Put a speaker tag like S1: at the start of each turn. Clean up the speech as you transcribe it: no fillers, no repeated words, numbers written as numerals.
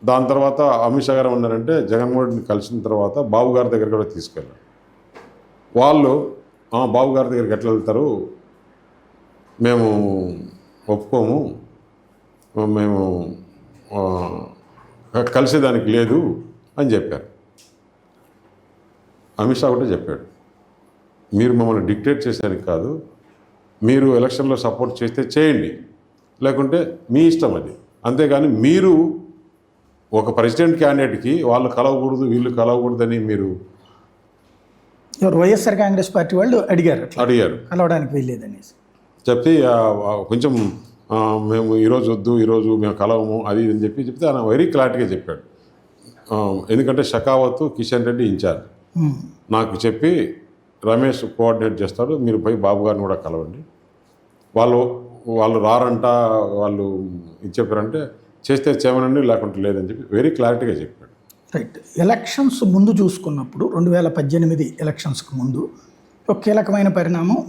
S1: దాని తర్వాత అమిత్ షా గారు ఉన్నారంటే జగన్మోహన్ రెడ్డిని కలిసిన తర్వాత బాబు గారి దగ్గర కూడా తీసుకెళ్ళారు. వాళ్ళు బాబు గారి దగ్గరికి ఎట్లా వెళ్తారు, మేము ఒప్పుకోము, మేము కలిసేదానికి లేదు అని చెప్పారు. అమిత్ షా కూడా చెప్పాడు, మీరు మమ్మల్ని డిక్టేట్ చేసేదానికి కాదు, మీరు ఎలక్షన్లో సపోర్ట్ చేస్తే చేయండి, లేకుంటే మీ ఇష్టం అది. అంతేగాని మీరు ఒక ప్రెసిడెంట్ క్యాండిడేట్కి వాళ్ళు కలవకూడదు వీళ్ళు కలవకూడదని మీరు
S2: వైఎస్ఆర్ కాంగ్రెస్ పార్టీ వాళ్ళు అడిగారు కలవడానికి వెళ్ళేదనేసి
S1: చెప్తే కొంచెం మేము ఈరోజు వద్దు, ఈరోజు మేము కలవము అది అని చెప్తే ఆయన వెరీ క్లారిటీగా చెప్పాడు. ఎందుకంటే షకావత్ కిషన్ రెడ్డి ఇన్ఛార్జ్ నాకు చెప్పి రమేష్ కోఆర్డినేట్ చేస్తాడు, మీరు పోయి బాబు గారిని కూడా కలవండి, వాళ్ళు రారంట, వాళ్ళు ఇది చెప్పారంటే చేస్తే చేయమనండి లేకుంటే లేదని చెప్పి వెరీ క్లారిటీగా చెప్పాడు.
S2: రైట్. ఎలక్షన్స్ ముందు చూసుకున్నప్పుడు 2018 ఎలక్షన్స్కి ముందు ఒక కీలకమైన పరిణామం